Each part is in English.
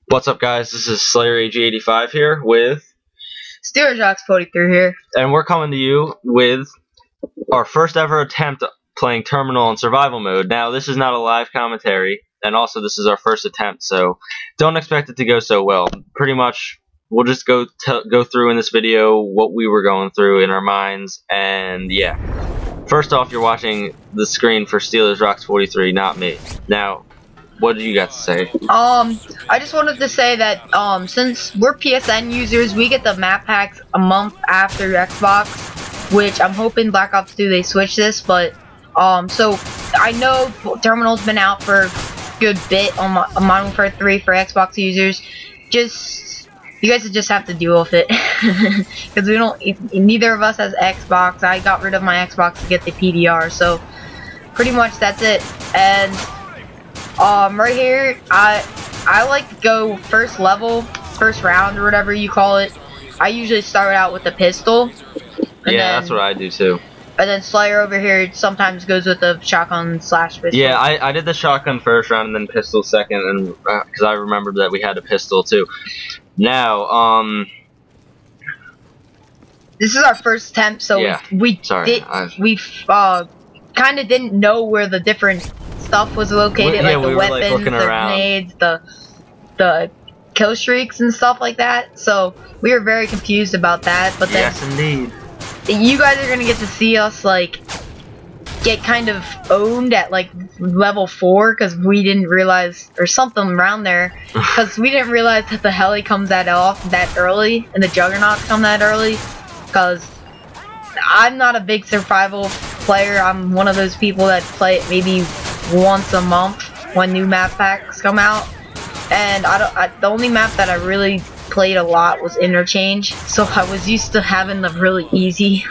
What's up, guys? This is SlayerAG85 here with SlayerAG85 here, and we're coming to you with our first ever attempt playing Terminal in survival mode. Now, this is not a live commentary, and also this is our first attempt, so don't expect it to go so well. Pretty much, we'll just go through in this video what we were going through in our minds, and yeah. First off, you're watching the screen for SlayerAG85, not me. Now, what did you got to say? I just wanted to say that, since we're PSN users, we get the map packs a month after Xbox, which I'm hoping Black Ops 2 they switch this, but, so, I know Terminal's been out for a good bit on Modern Warfare 3 for Xbox users. You guys just have to deal with it, because neither of us has Xbox. I got rid of my Xbox to get the PDR, so, pretty much that's it, and right here, I like to go first level, first round, or whatever you call it. I usually start out with a pistol. Yeah, that's what I do too. And then Slayer over here sometimes goes with the shotgun / pistol. Yeah, I did the shotgun first round and then pistol second, and because I remembered that we had a pistol too. Now, this is our first attempt, so yeah. we kind of didn't know where the different stuff was located, like the weapons, the grenades, the kill streaks and stuff like that. So we were very confused about that. But then, yes, indeed, you guys are gonna get to see us like get kind of owned at like level 4 because we didn't realize, or something around there, because we didn't realize that the heli comes that early and the juggernauts come that early. Because I'm not a big survival player. I'm one of those people that play it maybe once a month when new map packs come out, and the only map that I really played a lot was Interchange, so I was used to having the really easy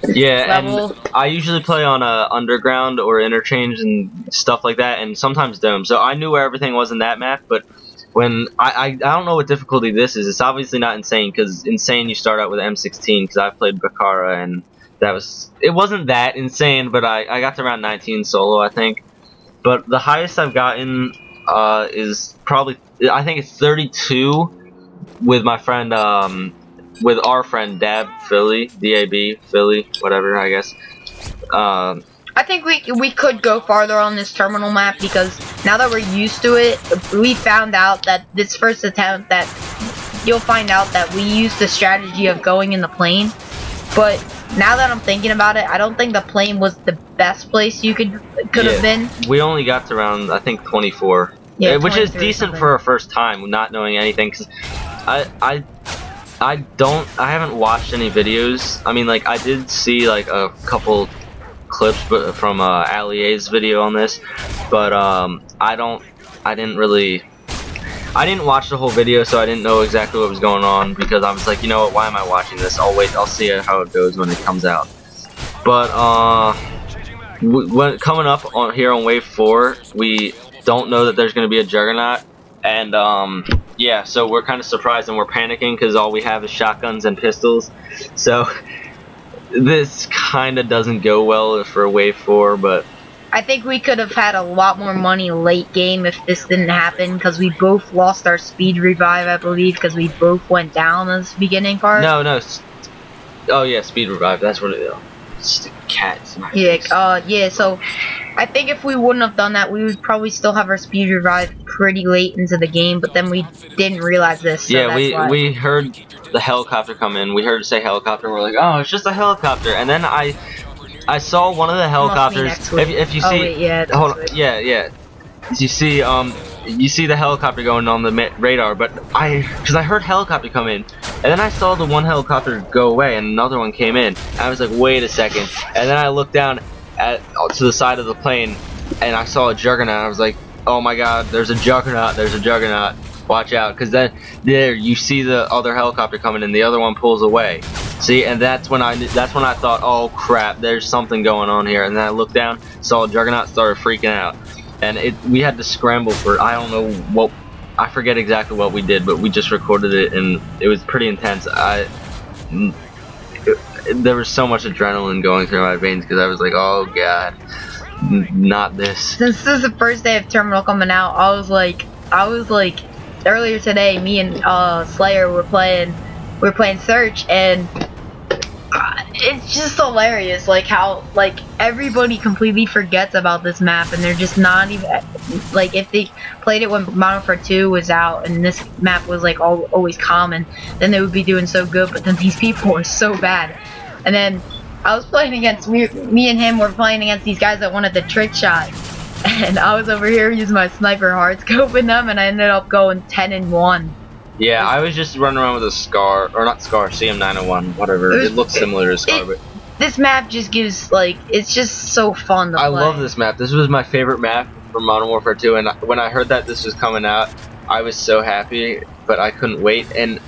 level. And I usually play on Underground or Interchange and stuff like that, and sometimes Dome, so I knew where everything was in that map. But when I don't know what difficulty this is. It's obviously not Insane, because Insane you start out with M16, because I've played Bakara, and it wasn't that insane, but I got to around 19 solo, I think. But the highest I've gotten is probably, I think it's 32 with my friend, with our friend Dab Philly, D-A-B, Philly, whatever, I guess. I think we could go farther on this terminal map, because now that we're used to it, we found out that this first attempt that you'll find out that we used the strategy of going in the plane. But now that I'm thinking about it, I don't think the plane was the best place you could have been. We only got to around, I think, 24. Yeah, which is decent for a first time, not knowing anything. Cause I haven't watched any videos. I mean, like, I did see like a couple clips from Ali A's video on this, but I didn't watch the whole video, so I didn't know exactly what was going on, because I was like, you know what, why am I watching this? I'll see how it goes when it comes out. But when coming up here on wave 4, we don't know that there's going to be a Juggernaut, and yeah, so we're kind of surprised and we're panicking because all we have is shotguns and pistols. So this kind of doesn't go well for wave 4, but I think we could have had a lot more money late game if this didn't happen, because we both lost our speed revive, I believe, because we both went down in this beginning part. No. Oh yeah, speed revive. That's what it is. Stupid cats. Yeah. So I think if we wouldn't have done that, we would probably still have our speed revive pretty late into the game. But then we didn't realize this. So yeah, we heard the helicopter come in. We heard it say helicopter. And we're like, oh, it's just a helicopter. And then I saw one of the helicopters. If you see, hold on, yeah. You see the helicopter going on the radar, but because I heard helicopter come in, and then I saw the one helicopter go away, and another one came in. I was like, wait a second, and then I looked down to the side of the plane, and I saw a Juggernaut. I was like, oh my God, there's a Juggernaut! There's a Juggernaut! Watch out, because then there you see the other helicopter coming in, the other one pulls away. See, and that's when I thought, oh crap, there's something going on here. And then I looked down, saw a Juggernaut, started freaking out, and we had to scramble for, I don't know what, I forget exactly what we did, but we just recorded it, and it was pretty intense. There was so much adrenaline going through my veins because I was like, oh God, not this. Since this is the first day of Terminal coming out, I was like earlier today, me and Slayer were playing Search, and it's just hilarious, like how everybody completely forgets about this map, and they're just not even like, if they played it when Modern Warfare 2 was out and this map was like always common, then they would be doing so good. But then these people were so bad, and then I was playing against me and him were playing against these guys that wanted the trick shot, and I was over here using my sniper hard scoping them, and I ended up going 10-1. Yeah, I was just running around with a Scar, or not Scar, CM901, whatever. It looks similar to Scar, but this map just gives, like, it's just so fun to play. I love this map. This was my favorite map from Modern Warfare 2, and when I heard that this was coming out, I was so happy, but I couldn't wait. And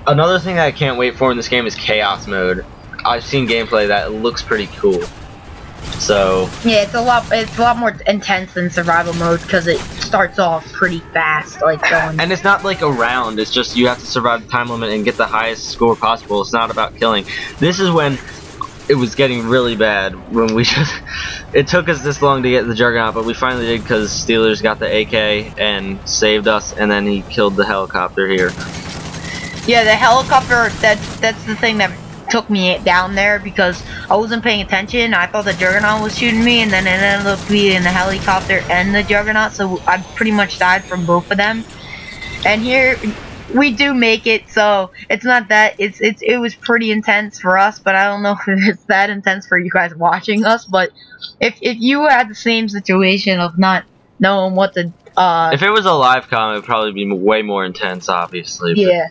another thing that I can't wait for in this game is Chaos Mode. I've seen gameplay that looks pretty cool. So yeah, it's a lot more intense than survival mode, because it starts off pretty fast, like going. And it's not like a round, it's just you have to survive the time limit and get the highest score possible. It's not about killing. This is when it was getting really bad, when we just it took us this long to get the Juggernaut, but we finally did, because Steelers got the AK and saved us, and then he killed the helicopter here. Yeah, the helicopter, that's the thing that took me down there, because I wasn't paying attention. I thought the Juggernaut was shooting me, and then it ended up being the helicopter and the Juggernaut, so I pretty much died from both of them. And here we do make it, so it's not that it was pretty intense for us, but I don't know if it's that intense for you guys watching us. But if you had the same situation of not knowing what to if it was a live com, it would probably be way more intense, obviously. Yeah.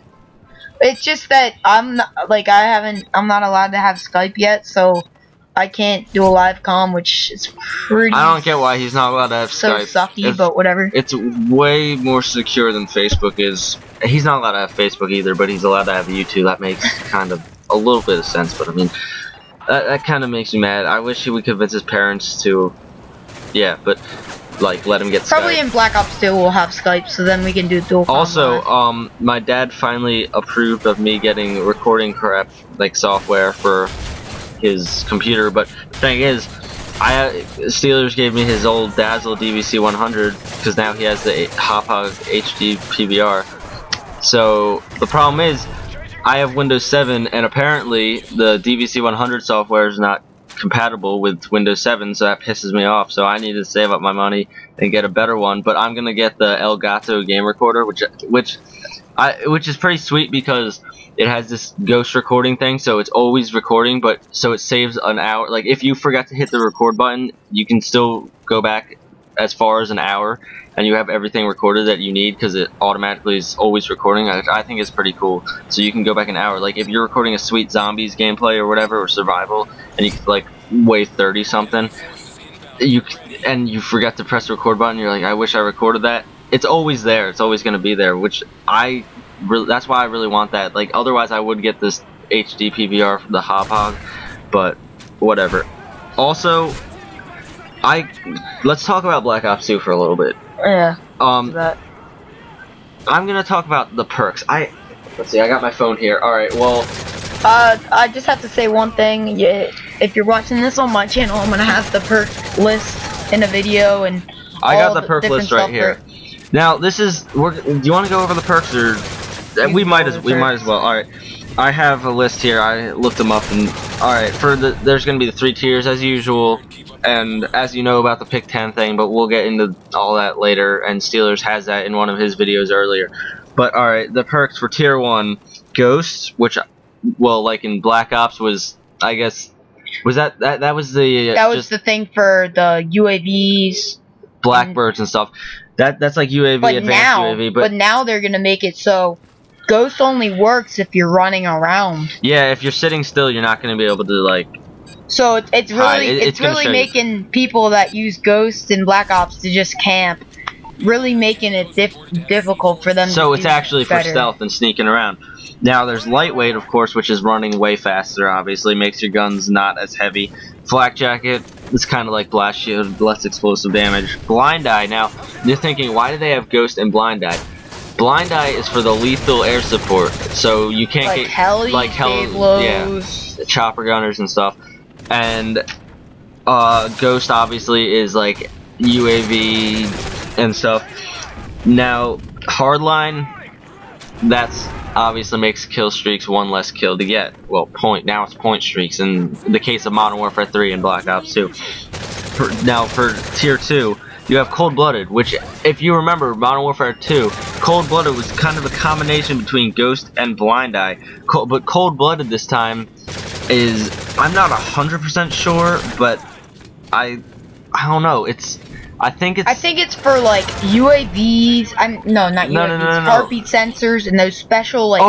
It's just that I'm not allowed to have Skype yet, so I can't do a live comm, which is pretty. I don't get why he's not allowed to have Skype. So sucky, but whatever. It's way more secure than Facebook is. He's not allowed to have Facebook either, but he's allowed to have YouTube. That makes kind of a little bit of sense, but I mean, that kind of makes me mad. I wish he would convince his parents to, yeah, but like let him get probably Skype. In Black Ops 2 we'll have Skype, so then we can do dual com. Also, my dad finally approved of me getting recording crap, like software for his computer, but the thing is, Steelers gave me his old Dazzle DVC 100, because now he has the Hauppauge HD PVR. So the problem is, I have Windows 7, and apparently the DVC 100 software is not compatible with Windows 7, so that pisses me off. So I need to save up my money and get a better one. But I'm gonna get the Elgato game recorder, which is pretty sweet, because it has this ghost recording thing, so it's always recording, but so it saves an hour. Like if you forgot to hit the record button, you can still go back as far as an hour, and you have everything recorded that you need, because it automatically is always recording. I think it's pretty cool. So you can go back an hour. Like if you're recording a sweet zombies gameplay or whatever, or survival, and you like weigh 30 something, and you forget to press the record button, you're like, I wish I recorded that. It's always there. It's always going to be there, which that's why I really want that. Like otherwise I would get this HD PVR from the Hauppauge, but whatever. Also, let's talk about Black Ops 2 for a little bit. Yeah. I'm gonna talk about the perks. Let's see, I got my phone here. Alright, well, I just have to say one thing. Yeah, if you're watching this on my channel, I'm gonna have the perk list in a video, and I got the perk list right here. Now, this is do you want to go over the perks, or we might as well. Alright. I have a list here. I looked them up, and alright, there's gonna be the 3 tiers as usual. And as you know about the pick 10 thing, but we'll get into all that later, and Steelers has that in one of his videos earlier. But alright, the perks for tier 1, Ghost, which, well, like in Black Ops was, I guess, was that was the... that was the thing for the UAVs. Blackbirds and stuff. That's like UAV, advanced UAV, but now they're gonna make it so Ghost only works if you're running around. Yeah, if you're sitting still, you're not gonna be able to, like... So it's really making people that use Ghost in Black Ops to just camp, really making it difficult for them. So it's actually for stealth and sneaking around. Now there's lightweight, of course, which is running way faster. Obviously, makes your guns not as heavy. Flak jacket is kind of like blast shield, less explosive damage. Blind eye. Now you're thinking, why do they have Ghost and blind eye? Blind eye is for the lethal air support, so you can't like get heli, yeah, chopper gunners and stuff. And Ghost obviously is like UAV and stuff. Now Hardline, that's obviously makes kill streaks one less kill to get. Well, now it's point streaks in the case of Modern Warfare 3 and Black Ops 2. Now for Tier 2, you have Cold-Blooded, which, if you remember, Modern Warfare 2, Cold-Blooded was kind of a combination between Ghost and Blind Eye. But Cold-Blooded this time is, I'm not 100% sure, but I don't know. I think it's for like UAVs. No, not UAVs. No. Heartbeat sensors and those special like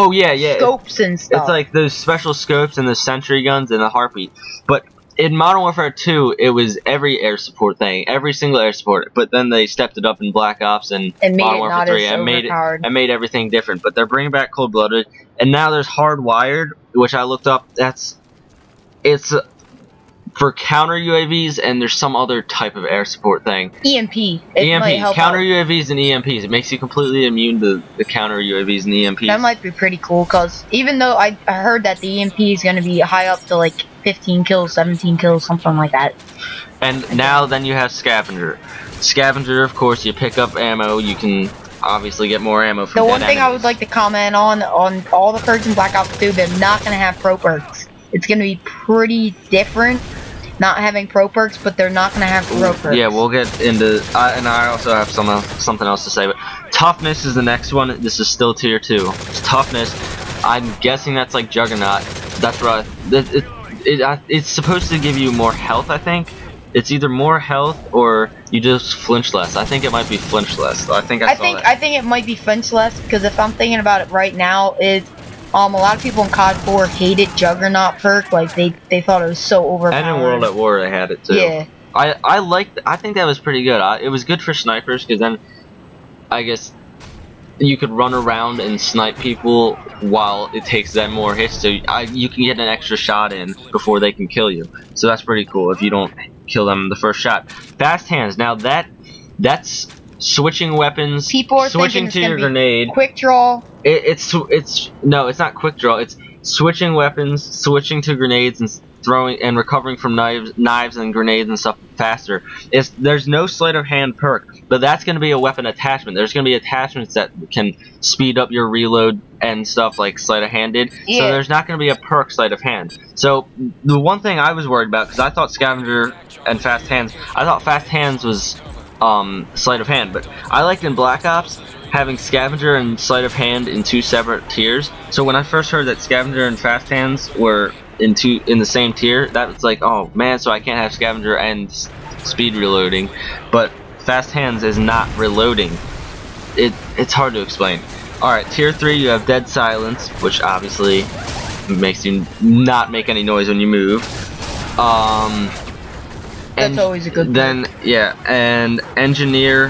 scopes and stuff. It's like those special scopes and the sentry guns and the heartbeat. But in Modern Warfare 2, it was every air support thing, every single air support. But then they stepped it up in Black Ops and Modern Warfare 3 and made everything different. But they're bringing back Cold-Blooded, and now there's Hardwired, which I looked up. It's for counter UAVs, and there's some other type of air support thing. EMP. EMP. Counter UAVs and EMPs. It makes you completely immune to the counter UAVs and EMPs. That might be pretty cool, because even though I heard that the EMP is going to be high up to like 15 kills, 17 kills, something like that. And now then you have Scavenger. Scavenger, of course, you pick up ammo. You can obviously get more ammo from the one thing enemies. I would like to comment on all the perks in Black Ops 2, they're not going to have pro perks. It's going to be pretty different. Not having pro perks, but they're not going to have pro perks. Yeah, we'll get into, and I also have something else to say, but Toughness is the next one. This is still Tier 2. It's Toughness. I'm guessing that's like Juggernaut. That's right. It's supposed to give you more health, I think. It's either more health or you just flinch less. I think it might be flinch less. I think it might be flinch less, because if I'm thinking about it right now, a lot of people in COD 4 hated Juggernaut perk, like they thought it was so overpowered. And in World at War they had it too. Yeah. I think that was pretty good. It was good for snipers, because then I guess you could run around and snipe people while it takes them more hits, so you can get an extra shot in before they can kill you. So that's pretty cool if you don't kill them the first shot. Fast Hands, now that's switching weapons, switching to your grenade. Quick draw. No, it's not quick draw. It's switching weapons, switching to grenades, and throwing and recovering from knives and grenades and stuff faster. There's no sleight of hand perk, but that's going to be a weapon attachment. There's going to be attachments that can speed up your reload and stuff like sleight of hand did. Yeah. So there's not going to be a perk sleight of hand. So the one thing I was worried about, because I thought Scavenger and Fast Hands, I thought Fast Hands was sleight of hand, but I liked in Black Ops having Scavenger and sleight of hand in two separate tiers. So when I first heard that Scavenger and Fast Hands were in the same tier, that was like, oh man, so I can't have Scavenger and speed reloading. But Fast Hands is not reloading. It's hard to explain. Alright, Tier 3 you have Dead Silence, which obviously makes you not make any noise when you move. That's always a good thing. Then, yeah, and Engineer,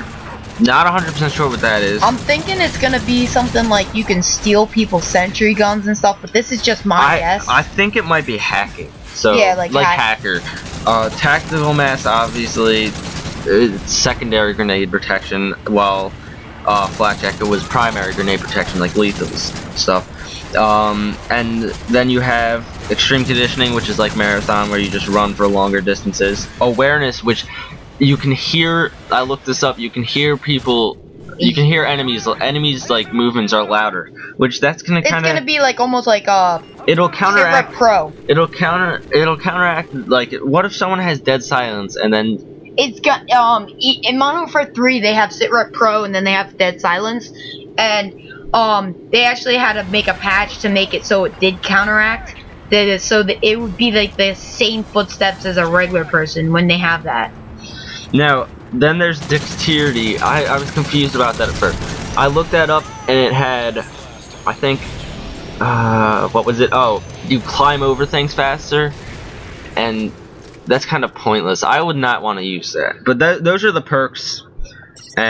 not 100% sure what that is. I'm thinking it's gonna be something like you can steal people's sentry guns and stuff, but this is just my guess. I think it might be hacking. So, yeah, like hacker. Tactical Mask, obviously, secondary grenade protection, while Flat Jacket was primary grenade protection, like lethal stuff. And then you have Extreme Conditioning, which is like Marathon, where you just run for longer distances. Awareness, which you can hear, I looked this up, you can hear people, you can hear enemies like movements are louder, which that's gonna kinda... It's gonna be like, almost like, it'll counteract... Pro. It'll counteract, like, what if someone has Dead Silence, and then... It's got, in Modern Warfare 3, they have Sitrep Pro, and then they have Dead Silence, and, they actually had to make a patch to make it so it did counteract, so that it would be like the same footsteps as a regular person when they have that. Now, then there's Dexterity. I was confused about that at first. I looked that up, and it had, I think, what was it? Oh, you climb over things faster, and that's kind of pointless. I would not want to use that. But those are the perks, and